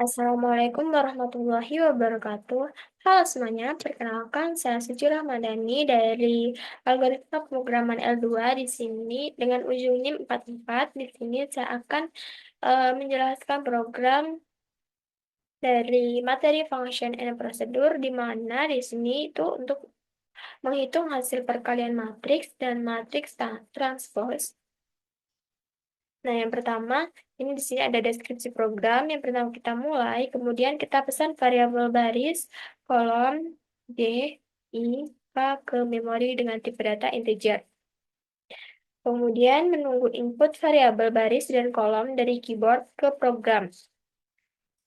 Assalamualaikum warahmatullahi wabarakatuh. Halo semuanya, perkenalkan saya Suci Ramadhani dari Algoritma Pemrograman L2 di sini dengan ujung NIM 44. Di sini saya akan menjelaskan program dari materi function and procedure di mana di sini itu untuk menghitung hasil perkalian matriks dan matriks transpose. Nah, yang pertama, ini di sini ada deskripsi program. Yang pertama kita mulai, kemudian kita pesan variabel baris, kolom, D, I, K ke memori dengan tipe data integer. Kemudian menunggu input variabel baris dan kolom dari keyboard ke program.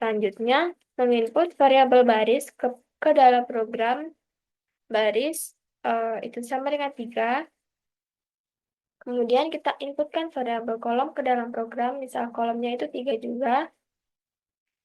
Selanjutnya, menginput variabel baris ke dalam program baris, itu sama dengan 3. Kemudian kita inputkan variabel kolom ke dalam program, misal kolomnya itu 3 juga.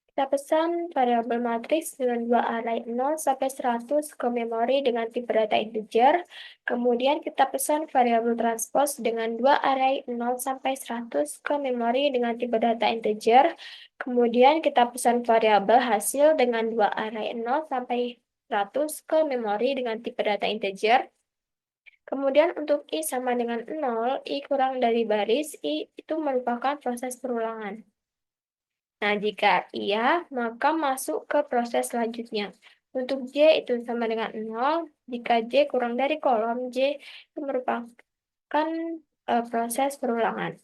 Kita pesan variabel matriks dengan 2 array 0 sampai 100 ke memori dengan tipe data integer. Kemudian kita pesan variabel transpose dengan 2 array 0 sampai 100 ke memori dengan tipe data integer. Kemudian kita pesan variabel hasil dengan 2 array 0 sampai 100 ke memori dengan tipe data integer. Kemudian untuk I sama dengan 0, I kurang dari baris, I itu merupakan proses perulangan. Nah, jika iya, maka masuk ke proses selanjutnya. Untuk J itu sama dengan 0, jika J kurang dari kolom, J itu merupakan proses perulangan.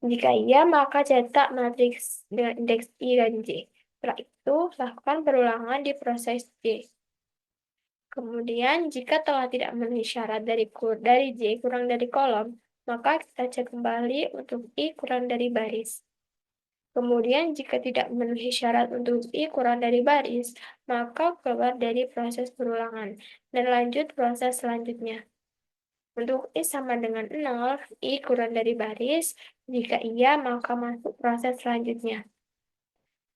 Jika iya, maka cetak matriks dengan indeks I dan J. Setelah itu, lakukan perulangan di proses J. Kemudian, jika telah tidak memenuhi syarat dari J kurang dari kolom, maka kita cek kembali untuk I kurang dari baris. Kemudian, jika tidak memenuhi syarat untuk I kurang dari baris, maka keluar dari proses perulangan dan lanjut proses selanjutnya. Untuk I sama dengan 0, I kurang dari baris. Jika iya, maka masuk proses selanjutnya.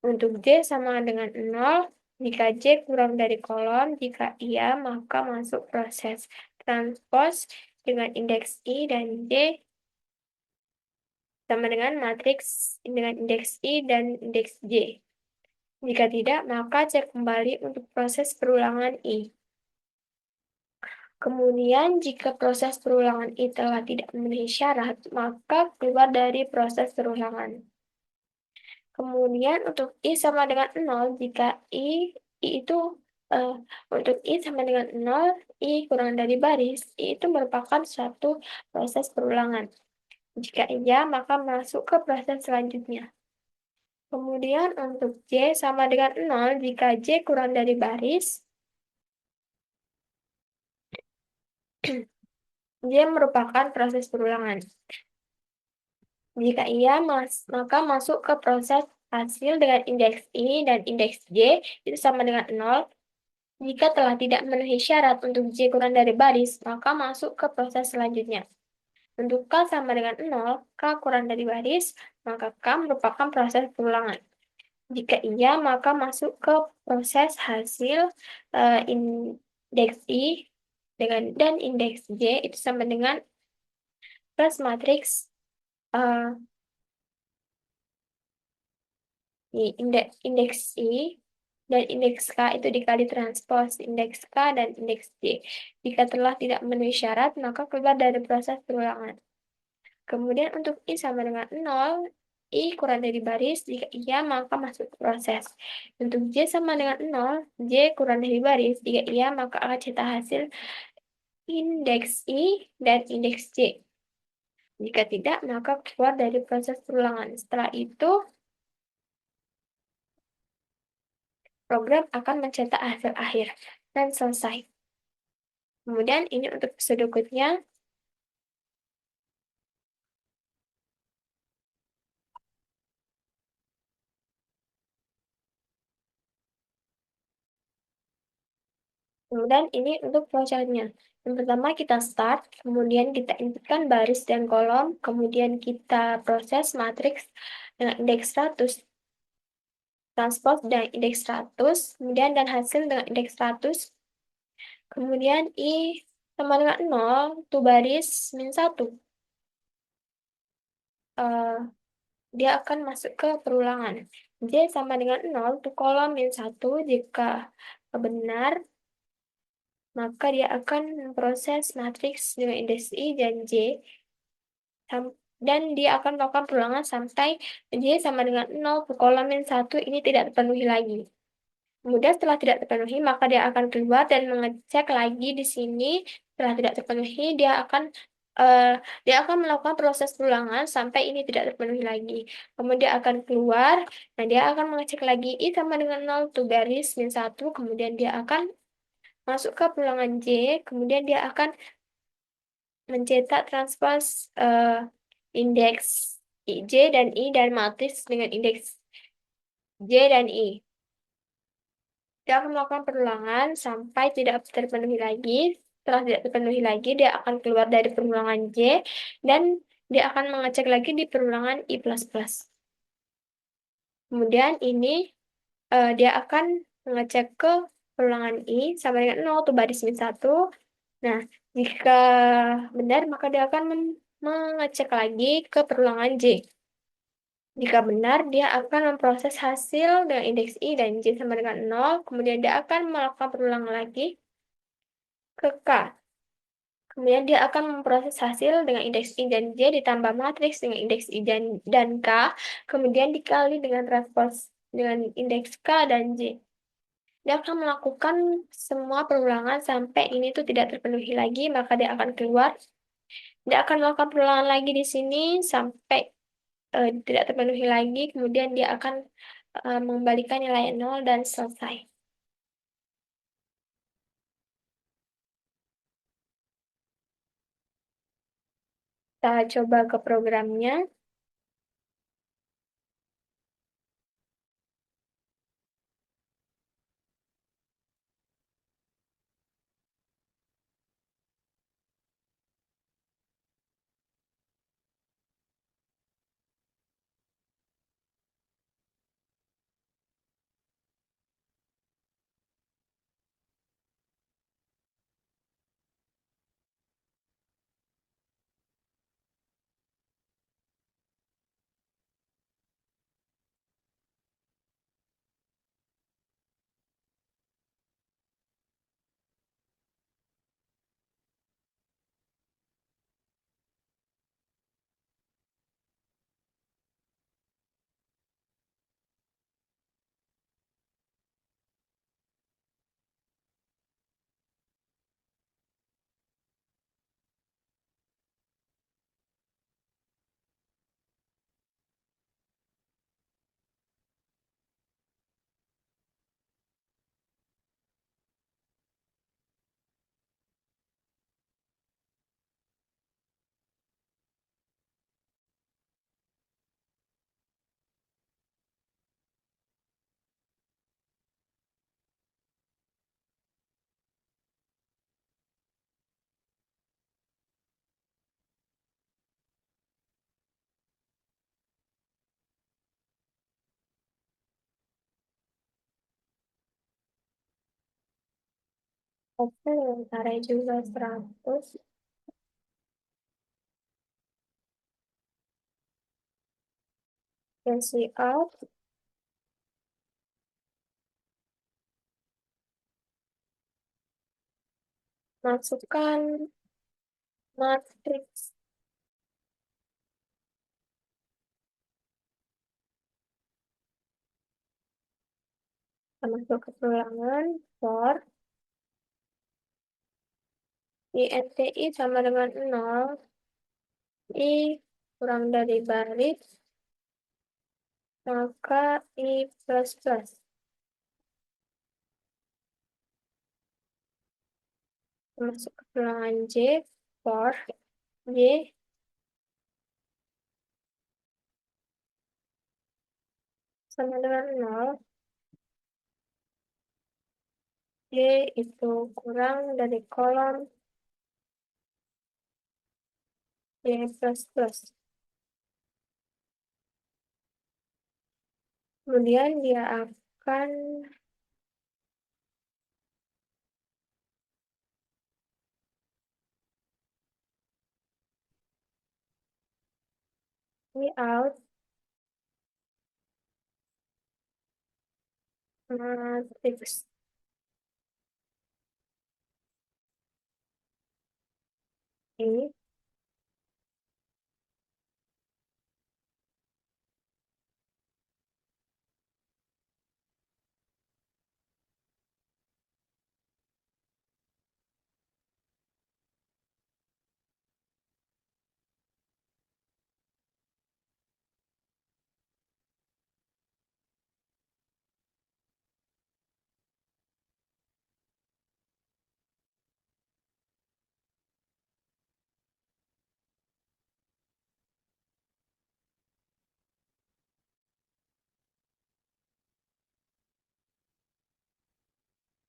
Untuk J sama dengan 0, jika J kurang dari kolom. Jika iya, maka masuk proses transpose dengan indeks I dan J sama dengan matriks dengan indeks I dan indeks J. Jika tidak, maka cek kembali untuk proses perulangan I. Kemudian, jika proses perulangan I telah tidak memenuhi syarat, maka keluar dari proses perulangan. Kemudian, untuk I sama dengan 0, jika I itu untuk I sama dengan 0, I kurang dari baris, I itu merupakan suatu proses perulangan. Jika iya, maka masuk ke proses selanjutnya. Kemudian untuk J sama dengan 0, jika J kurang dari baris, dia merupakan proses perulangan. Jika iya, maka masuk ke proses hasil dengan indeks I dan indeks J itu sama dengan 0. Jika telah tidak memenuhi syarat untuk J kurang dari baris, maka masuk ke proses selanjutnya. Untuk K sama dengan 0, K kurang dari baris, maka K merupakan proses perulangan. Jika iya, maka masuk ke proses hasil indeks I dan indeks J itu sama dengan plus matriks indeks I dan indeks K itu dikali transpose indeks K dan indeks J. Jika telah tidak memenuhi syarat, maka keluar dari proses perulangan. Kemudian untuk I sama dengan 0, I kurang dari baris. Jika iya, maka masuk proses. Untuk J sama dengan 0, J kurang dari baris. Jika iya, maka akan cetak hasil indeks I dan indeks J. Jika tidak, maka keluar dari proses perulangan. Setelah itu, program akan mencetak hasil akhir dan selesai. Kemudian ini untuk episode berikutnya. Kemudian ini untuk flowchartnya. Yang pertama kita start, kemudian kita inputkan baris dan kolom, kemudian kita proses matriks dengan indeks 100, transpose dengan indeks 100, kemudian dan hasil dengan indeks 100. Kemudian I sama dengan 0, itu baris min 1. Dia akan masuk ke perulangan. J sama dengan 0 untuk kolom min 1 jika benar, maka dia akan memproses matriks dengan indeks I dan J, dan dia akan melakukan perulangan sampai J sama dengan 0 untuk kolom min 1 ini tidak terpenuhi lagi. Kemudian setelah tidak terpenuhi, maka dia akan keluar dan mengecek lagi di sini. Setelah tidak terpenuhi, eh, dia akan melakukan proses perulangan sampai ini tidak terpenuhi lagi. Kemudian dia akan keluar, nah dia akan mengecek lagi I sama dengan 0 tuh garis min 1, kemudian dia akan masuk ke perulangan J, kemudian dia akan mencetak transpose indeks J dan I dan matriks dengan indeks J dan I. Dia akan melakukan perulangan sampai tidak terpenuhi lagi. Setelah tidak terpenuhi lagi, dia akan keluar dari perulangan J dan dia akan mengecek lagi di perulangan I++. Kemudian ini dia akan mengecek ke perulangan I sama dengan 0 atau baris min 1. Nah, jika benar, maka dia akan mengecek lagi ke perulangan J. Jika benar, dia akan memproses hasil dengan indeks I dan J sama dengan 0. Kemudian dia akan melakukan perulangan lagi ke K. Kemudian dia akan memproses hasil dengan indeks I dan J ditambah matriks dengan indeks I dan K. Kemudian dikali dengan transpose dengan indeks K dan J. Dia akan melakukan semua perulangan sampai ini tuh tidak terpenuhi lagi, maka dia akan keluar. Dia akan melakukan perulangan lagi di sini sampai tidak terpenuhi lagi. Kemudian dia akan mengembalikan nilai 0 dan selesai. Kita coba ke programnya. Oke, sementara juga 100. Cancel out. Masukkan matriks. Kita masuk ke perulangan for INTI sama dengan 0. I kurang dari baris, maka I plus plus. Masuk ke perulangan J for J sama dengan 0. J itu kurang dari kolom J plus plus. Kemudian dia akan I out matriks I.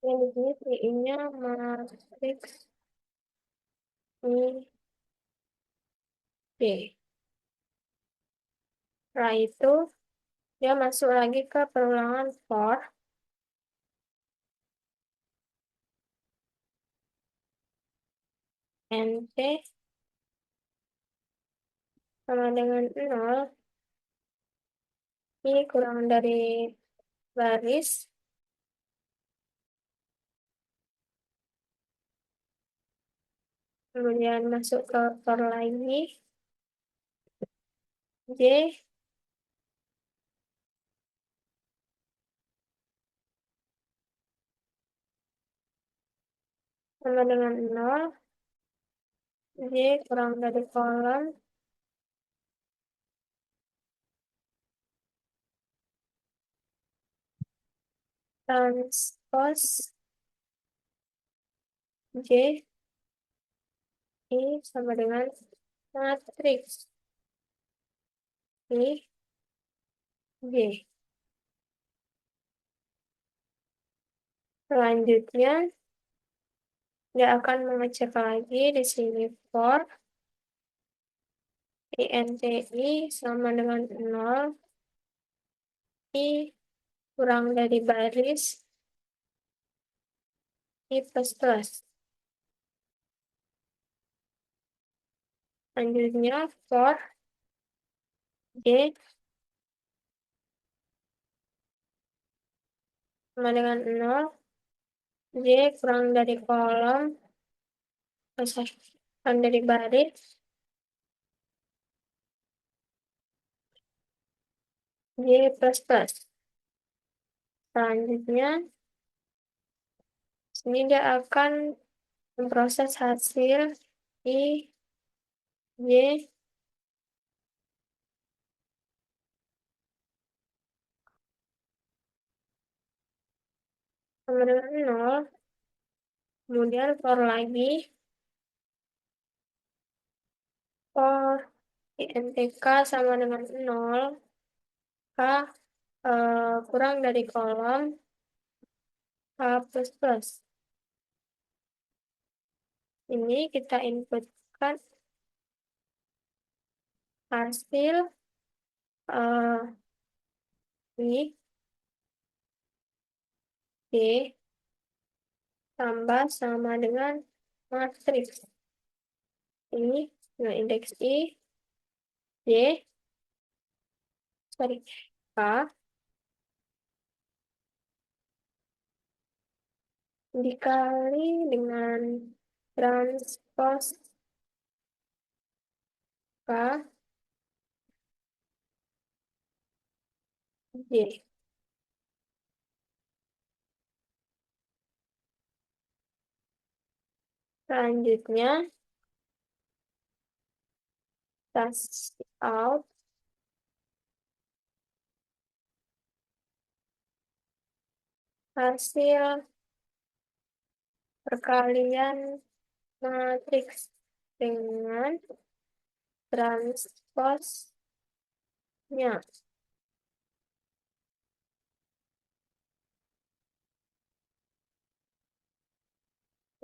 Yang di sini I-nya matriks I B. Setelah itu dia masuk lagi ke perulangan for NT sama dengan 0. Ini kurang dari baris. Kemudian masuk ke for lagi. J sama dengan 0. J kurang dari kolom. Transpose J I sama dengan matriks I J. Selanjutnya, dia akan mengecek lagi di sini for INTI sama dengan 0. I kurang dari baris I plus plus. Selanjutnya for J sama dengan 0. J kurang dari kolom, kurang dari baris J plus plus. Selanjutnya, sini dia akan memproses hasil I, J, sama dengan 0. Kemudian for lagi, for INTK sama dengan 0. K kurang dari kolom K plus plus. Ini kita inputkan hasil I, D tambah sama dengan matriks ini dengan indeks I, J, sorry, K dikali dengan transpose K J. Selanjutnya, test out hasil perkalian matriks dengan transposnya.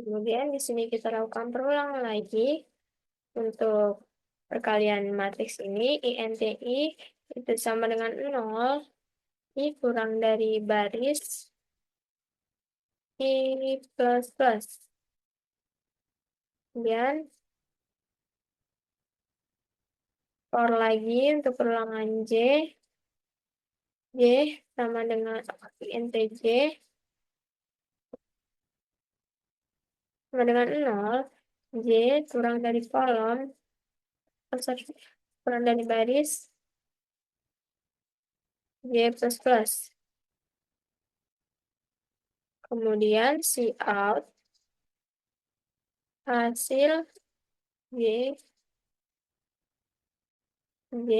Kemudian di sini kita lakukan perulangan lagi untuk perkalian matriks ini, INTI itu sama dengan 0, I kurang dari baris I plus plus. Kemudian for lagi untuk perulangan J sama dengan INTJ sama dengan 0, J kurang dari kolom, sorry, kurang dari baris, J plus plus. Kemudian Cout hasil J, J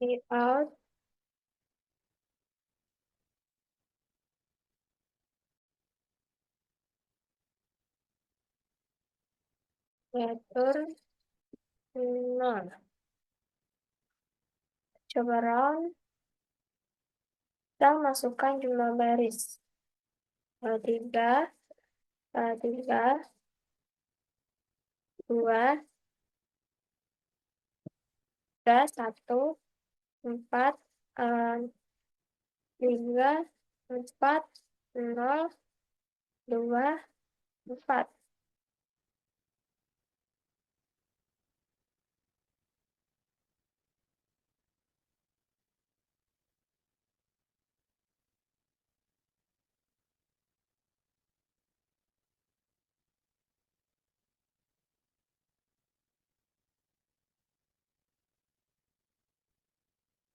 Cout diatur 0. Coba round, kita masukkan jumlah baris. Tiga, tiga, dua, tiga, satu, empat, eh, tiga, empat, nol, dua, empat.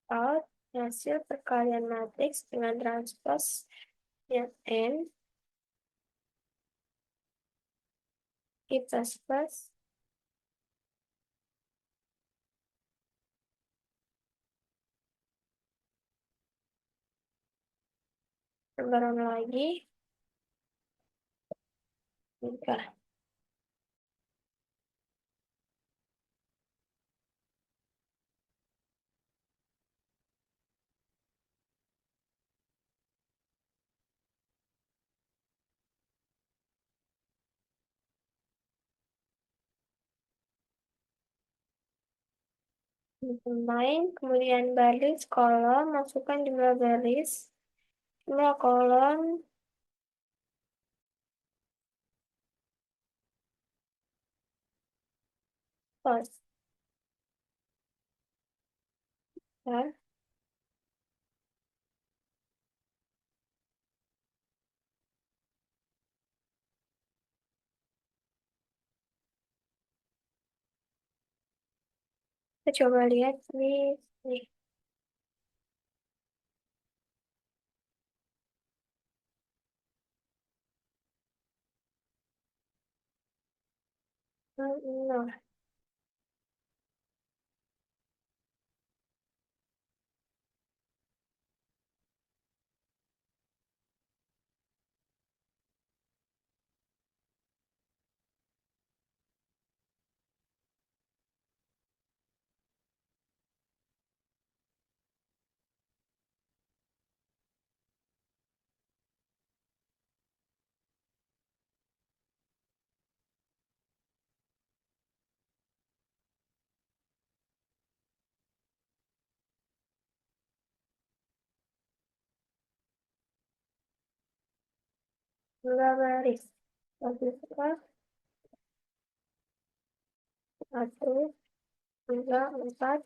Out hasil perkalian matriks dengan transpose yang N, I plus plus, lebaran lagi, 3. Main, kemudian baris, kolom, masukkan jumlah baris, jumlah kolom, plus. Ya. Kita coba lihat nih. Nah, jumlah baris. Barisnya 1, 3, 4,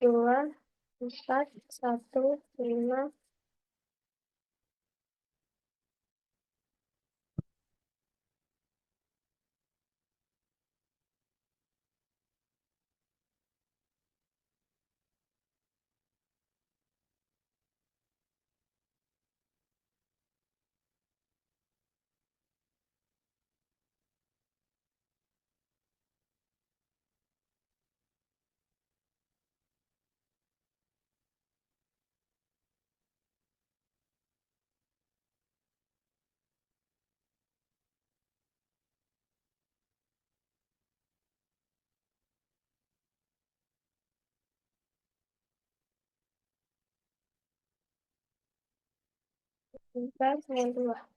2, 4, 1, 5. 4, 92.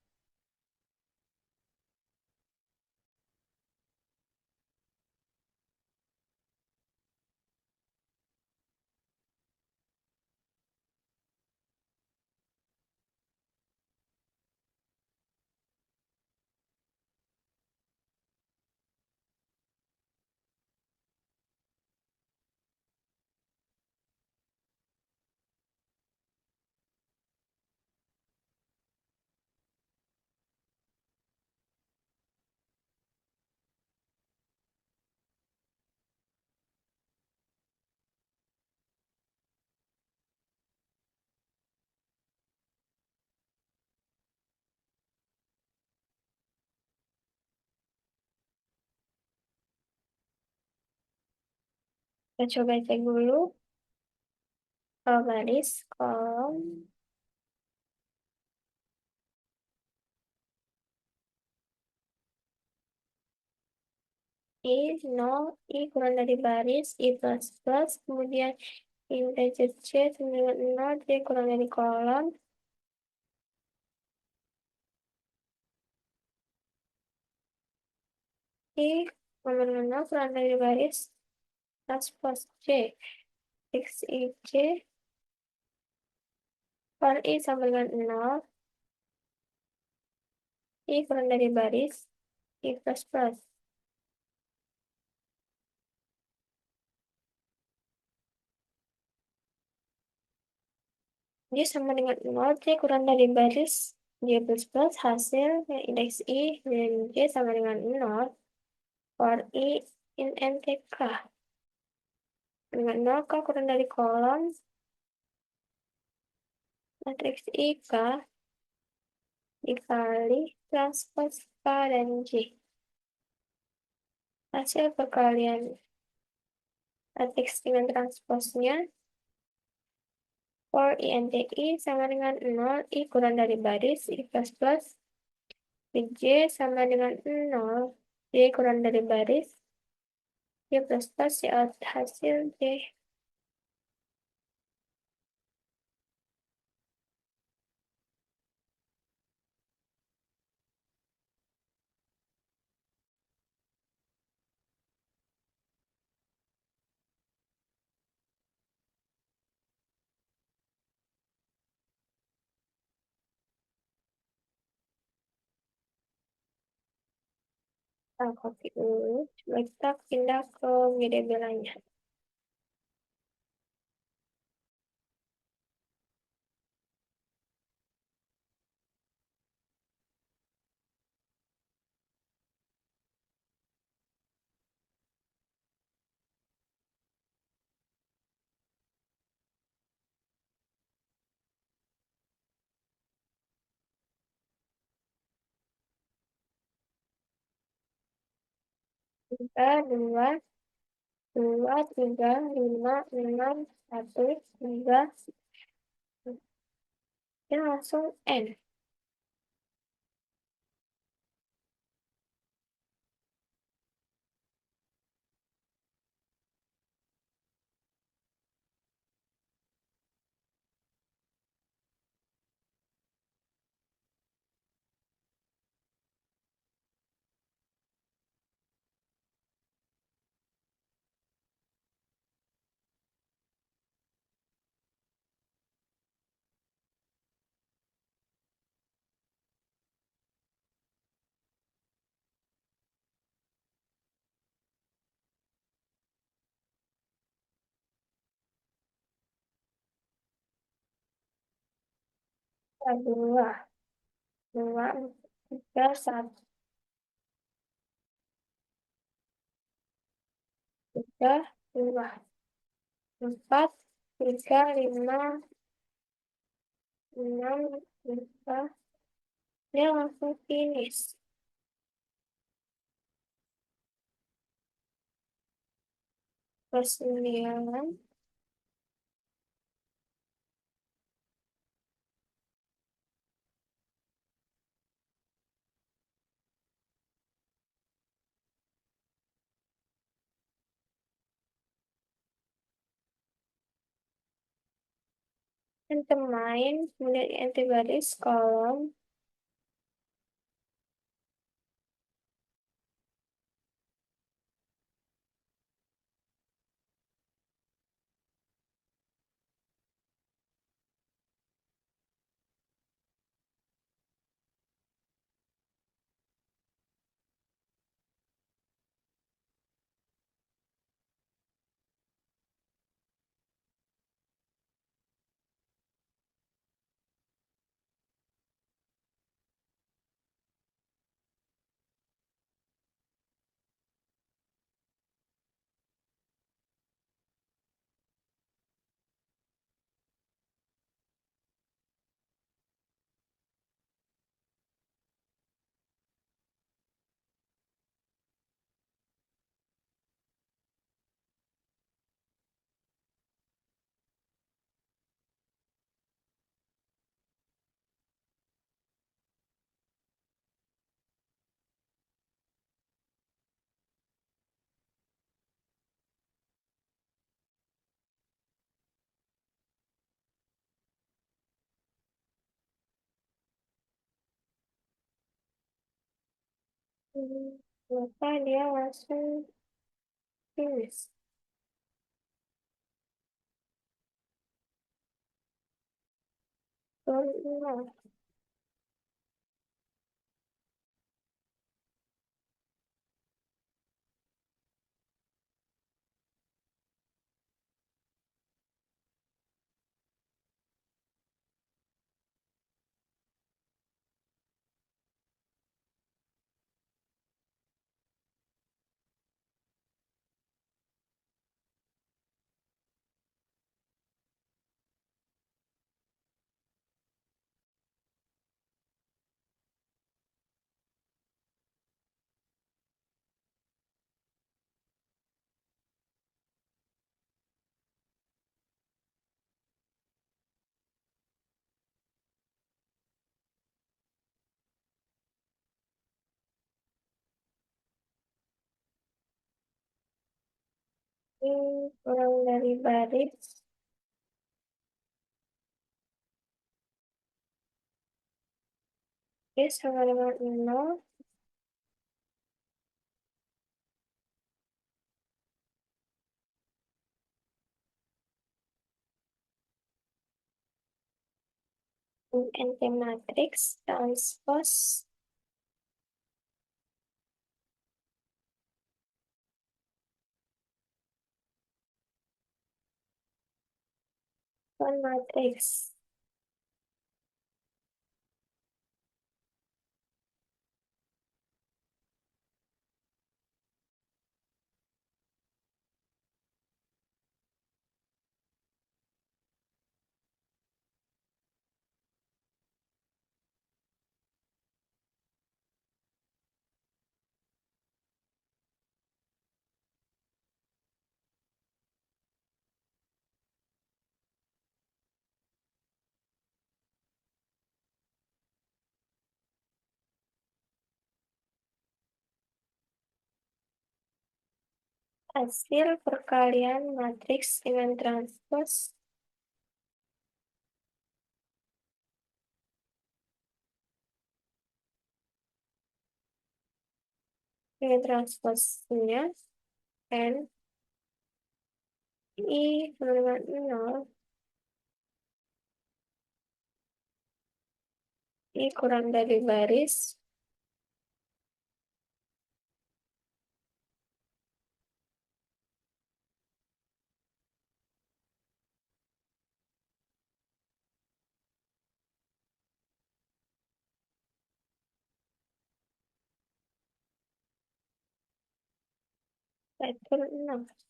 Kita coba cek dulu. Kalau baris, kolom, I 0, I kurang dari baris, I plus plus, kemudian integer C sama dengan 0, C kurang dari kolom, I sama dengan 0 kurang dari baris, transpos C, X, I, C, per I sama dengan 0, I kurang dari baris, I plus plus. Dia sama dengan 0, C kurang dari baris, J plus plus, hasil indeks I dan J sama dengan 0, for I in NTK. Dengan 0, K kurang dari kolom, matriks I, K, dikali transpos K dan J. Hasil perkalian matriks dengan transposnya, for INTI sama dengan 0, I kurang dari baris, I plus plus, J sama dengan 0, J kurang dari baris, J plus plus, ya hasil J. Kita copy dulu, coba kita pindah ke variabelnya. Tiga, dua, dua, tiga, lima, enam, satu, tiga, ya langsung N. Dua, dua, tiga, satu, tiga, dua, empat, tiga, lima, enam, tiga, dia langsung finish. Plus 9, Determine, kemudian antibaris kolom maka dia langsung finish. Turun ini kurang dari baris sama dengan 0, NT matrix transpose one matrix. Hasil perkalian matriks dengan transpose dengan transposenya N I sama dengan 0, I kurang dari baris itu 6.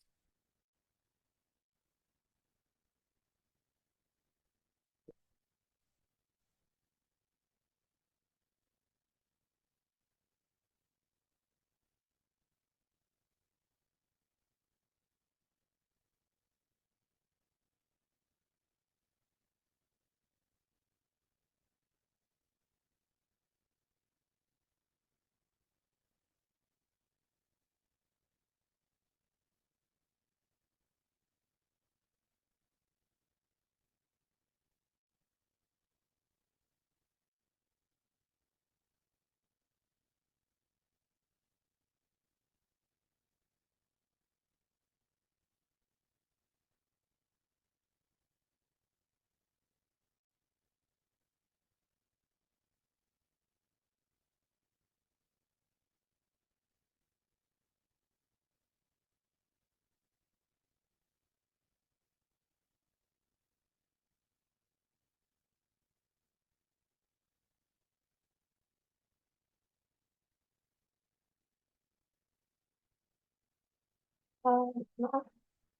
Maaf,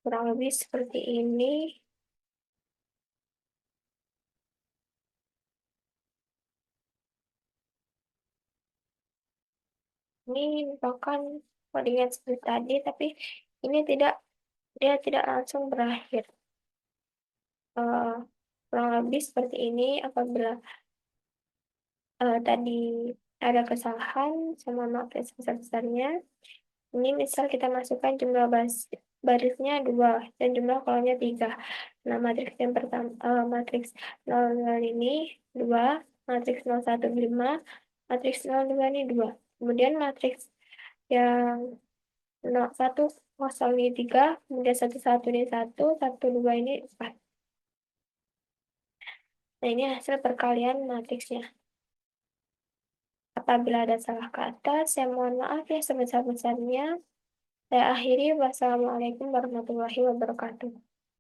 kurang lebih seperti ini. Ini merupakan codingan seperti tadi, tapi ini dia tidak langsung berakhir. Eh, Kurang lebih seperti ini apabila tadi ada kesalahan sama matriks besar-besarnya. Ini misal kita masukkan jumlah barisnya 2 dan jumlah kolomnya 3. Nah, matriks yang pertama, matriks 00 ini 2, matriks 01 5, matriks 02 ini 2. Kemudian matriks yang 1 kosong ini 3, kemudian 11 ini 1, 12 ini 4. Nah, ini hasil perkalian matriksnya. Apabila ada salah kata, saya mohon maaf ya sebesar-besarnya. Saya akhiri. Wassalamualaikum warahmatullahi wabarakatuh.